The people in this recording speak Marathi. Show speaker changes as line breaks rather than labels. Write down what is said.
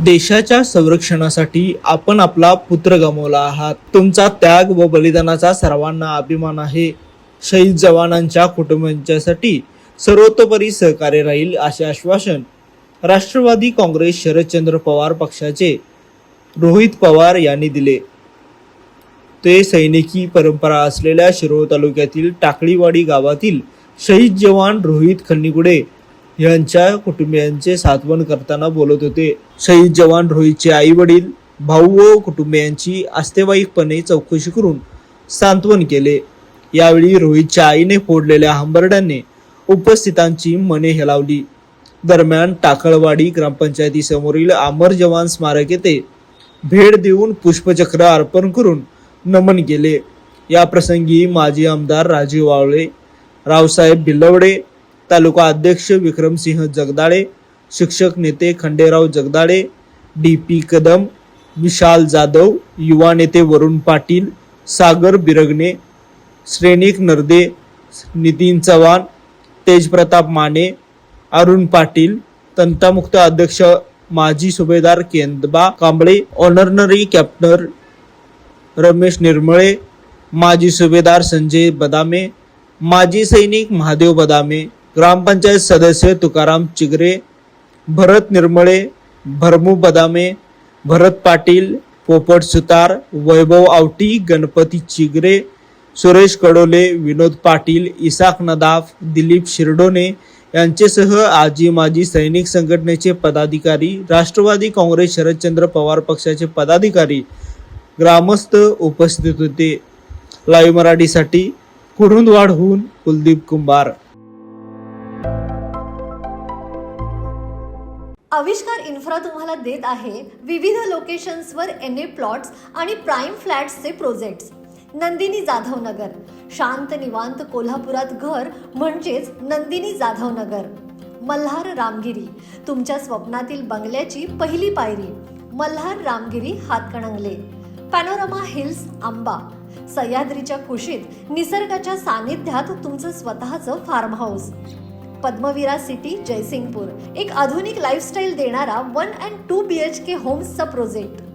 देशाच्या संरक्षणासाठी आपण आपला पुत्र गमावला आहात. तुमचा त्याग व बलिदानाचा सर्वांना अभिमान आहे. शहीद जवानांच्या कुटुंबियांसाठी सर्वतोपरी सहकार्य राहील असे आश्वासन राष्ट्रवादी काँग्रेस शरदचंद्र पवार पक्षाचे रोहित पवार यांनी दिले. ते सैनिकी परंपरा असलेल्या शिरोळ तालुक्यातील टाकळीवाडी गावातील शहीद जवान रोहित खन्नीगुडे यांच्या कुटुंबियांचे सांत्वन करताना बोलत होते. शहीद जवान रोहितचे आई वडील, भाऊ व कुटुंबियांची आस्थेवाईकपणे चौकशी करून सांत्वन केले. यावेळी रोहितच्या आईने फोडलेल्या हंबरड्याने उपस्थितांची मने हेलावली. दरम्यान टाकळवाडी ग्रामपंचायतीसमोरील अमर जवान स्मारक येथे भेट देऊन पुष्पचक्र अर्पण करून नमन केले. या प्रसंगी माजी आमदार राजीव वावळे, रावसाहेब भिलवडे, तालुका अध्यक्ष विक्रमसिंह जगदाळे, शिक्षक नेते खंडेराव जगदाळे, डी.पी. कदम, विशाल जाधव, युवा नेते वरुण पाटील, सागर बिरगणे, श्रेणिक नरदे, नितीन चव्हाण, तेजप्रताप माने, अरुण पाटील, तंटामुक्त अध्यक्ष माजी सुभेदार केंदबा कांबळे, ऑनरनरी कॅप्टन रमेश निर्मळे, माजी सुभेदार संजय बदामे, माजी सैनिक महादेव बदामे, ग्रामपंचायत सदस्य तुकाराम चिगरे, भरत निर्मळे, भरमू बदामे, भरत पाटील, पोपट सुतार, वैभव आवटी, गणपती चिगरे, सुरेश कडोले, विनोद पाटील, इसाक नदाफ, दिलीप शिरडोने यांचेसह आजी माजी सैनिक संघटनेचे पदाधिकारी, राष्ट्रवादी काँग्रेस शरदचंद्र पवार पक्षाचे पदाधिकारी, ग्रामस्थ उपस्थित होते. लाईव्ह मराठीसाठी कुरुंदवाडहून कुलदीप कुंभार.
आविष्कार इन्फ्रा तुम्हाला देत आहे विविध लोकेशन्सवर एनए प्लॉट्स आणि प्राइम फ्लॅट्सचे प्रोजेक्ट्स. नंदिनी जाधव नगर, शांत निवांत कोल्हापुरात घर म्हणजेच नंदिनी जाधव नगर. मल्हार रामगिरी, तुमच्या स्वप्नातील बंगल्याची पहिली पायरी. मल्हार रामगिरी हातकणंगले. पॅनोरमा हिल्स आंबा, सह्याद्रीच्या कुशीत निसर्गाच्या सानिध्यात तुमचं स्वतःचं farm house. Padmavira city Jaysingpur, एक आधुनिक लाईफस्टाईल देणारा 1 and 2 BHK होम्सचा प्रोजेक्ट.